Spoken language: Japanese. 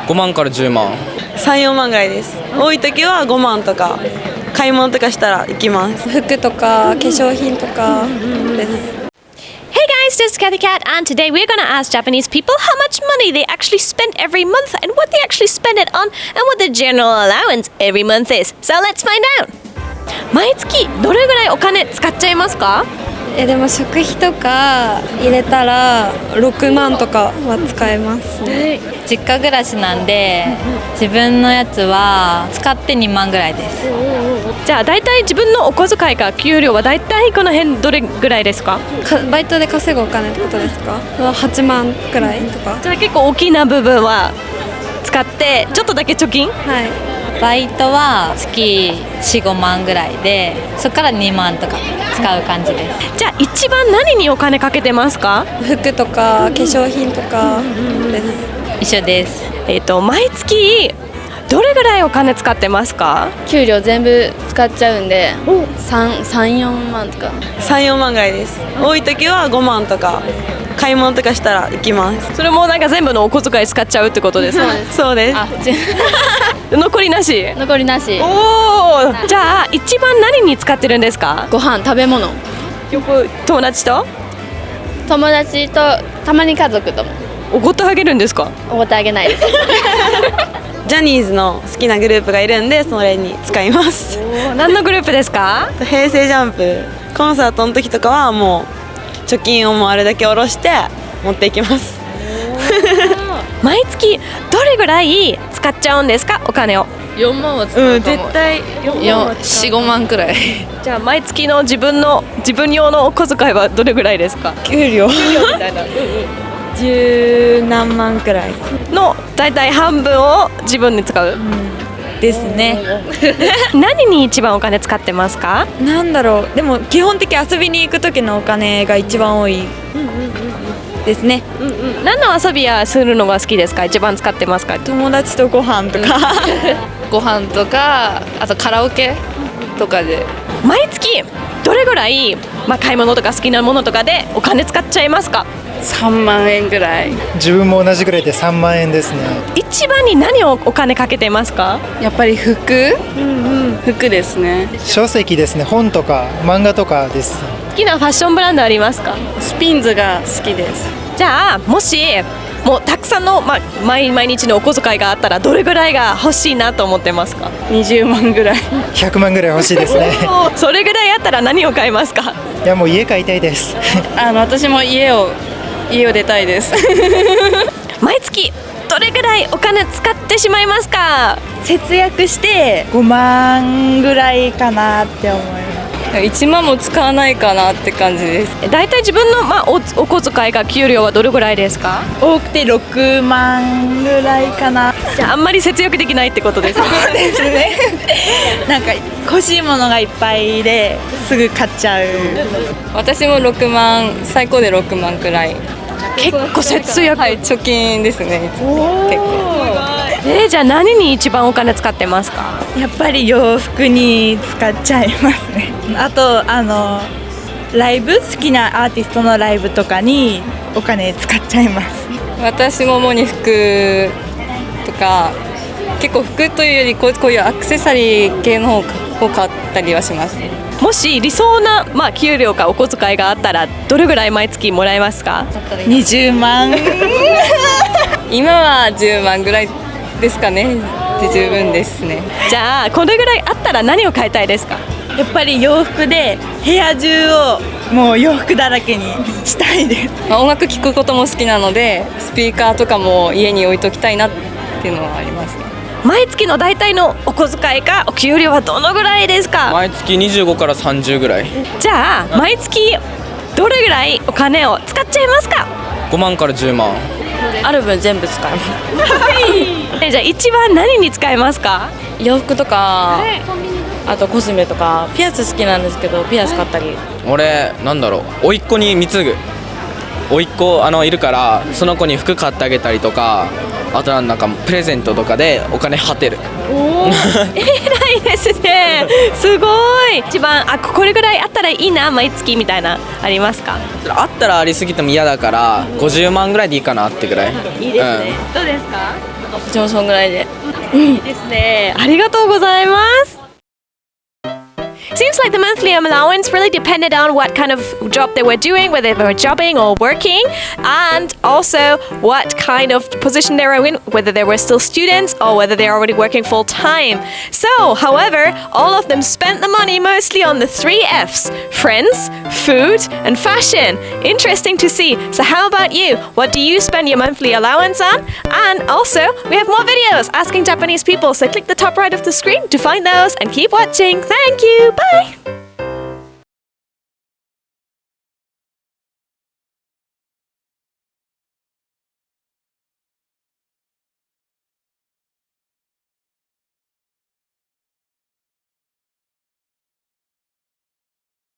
5万から10万。3、4万ぐらいです。多い時は5万とか買い物とかしたら行きます。服とか化粧品とかです。Hey guys, this is Kathy Cat, and today we're gonna ask Japanese people how much money they actually spend every month and what they actually spend it on and what the general allowance every month is. So let's find out! 毎月どれぐらいお金使っちゃいますか？でも食費とか入れたら6万とかは使えますね。実家暮らしなんで自分のやつは使って2万ぐらいです。じゃあ大体自分のお小遣いか給料は大体この辺どれぐらいですか？バイトで稼ぐお金ってことですか？は8万くらいとか。じゃあ結構大きな部分は使ってちょっとだけ貯金？はい。バイトは月 4,5 万ぐらいで、そこから2万とか使う感じです。じゃあ一番何にお金かけてますか？服とか化粧品とかです。一緒です。毎月どれぐらいお金使ってますか？給料全部使っちゃうんで3、4万とか。3、4万ぐらいです。多い時は5万とか買い物とかしたら行きます。それもなんか全部のお小遣い使っちゃうってことですか？そうです。残りなし？残りなし。おお。じゃあ一番何に使ってるんですか？ご飯、食べ物。よく友達とたまに家族とも。おごってあげるんですか？おごってあげないです。ジャニーズの好きなグループがいるんでそれに使います。何のグループですか？平成ジャンプコンサートの時とかはもう貯金をもうあれだけ下ろして持っていきます。毎月どれぐらい使っちゃうんですか？お金を。4万は使うかも。絶対4、5万くらい。じゃあ毎月の自分用のお小遣いはどれぐらいですか？給料みたいな10何万くらいのだいたい半分を自分に使う、ですね。何に一番お金使ってますか？なんだろう、でも基本的遊びに行く時のお金が一番多いですね。何の遊びやするのが好きですか？一番使ってますか？友達とご飯とか、ご飯とか、あとカラオケとかで。毎月どれぐらい、買い物とか好きなものとかでお金使っちゃいますか3万円ぐらい。自分も同じぐらいで3万円ですね。一番に何をお金かけてますか？やっぱり服ですね。書籍ですね。本とか漫画とかです。好きなファッションブランドありますか？スピンズが好きです。じゃあもしもうたくさんの、毎日のお小遣いがあったらどれぐらいが欲しいなと思ってますか20万ぐらい。100万ぐらい欲しいですね。それぐらいあったら何を買いますか？いやもう家買いたいです。私も家を出たいです。毎月どれぐらいお金使ってしまいますか？節約して5万ぐらいかなって思います。1万も使わないかなって感じです。だいたい自分の、お小遣いか給料はどれぐらいですか？多くて6万ぐらいかな。じゃああんまり節約できないってことですね。そうですね。なんか欲しいものがいっぱいですぐ買っちゃう。私も6万、最高で6万くらい。結構節約。はい、貯金ですね。いつも結構。じゃあ何に一番お金使ってますか？やっぱり洋服に使っちゃいますね。あとライブ、好きなアーティストのライブとかにお金使っちゃいます。私も主に服とか、結構服というよりこういうアクセサリー系の方を買ったりはします。もし理想な、給料かお小遣いがあったらどれぐらい毎月もらえますか？20万。今は10万ぐらいですかね。で十分ですね。じゃあこれぐらいあったら何を買いたいですか？やっぱり洋服で部屋中をもう洋服だらけにしたいです。音楽聴くことも好きなのでスピーカーとかも家に置いときたいなっていうのはありますね。毎月の大体のお小遣いかお給料はどのぐらいですか？毎月25から30ぐらい。じゃあ毎月どれぐらいお金を使っちゃいますか5万から10万。ある分全部使います。じゃあ一番何に使いますか？洋服とか、あとコスメとか、ピアス好きなんですけどピアス買ったり。俺甥っ子に貢ぐ。甥っ子いるからその子に服買ってあげたりとか、あとなんかプレゼントとかでお金はてる。偉いですね。すごい。一番これぐらいあったらいいな毎月みたいなありますか？あったらありすぎても嫌だから50万ぐらいでいいかなってぐらい。いいですね。どうですか？うちもそんぐらいで。いいですね。ありがとうございます。Seems like the monthly allowance really depended on what kind of job they were doing, whether they were jobbing or working, and also what kind of position they were in, whether they were still students or whether they're already working full time. So, however, all of them spent the money mostly on the 3 F's: friends, food, and fashion. Interesting to see. So how about you? What do you spend your monthly allowance on? And also, we have more videos asking Japanese people, so click the top right of the screen to find those and keep watching. Thank you. Bye!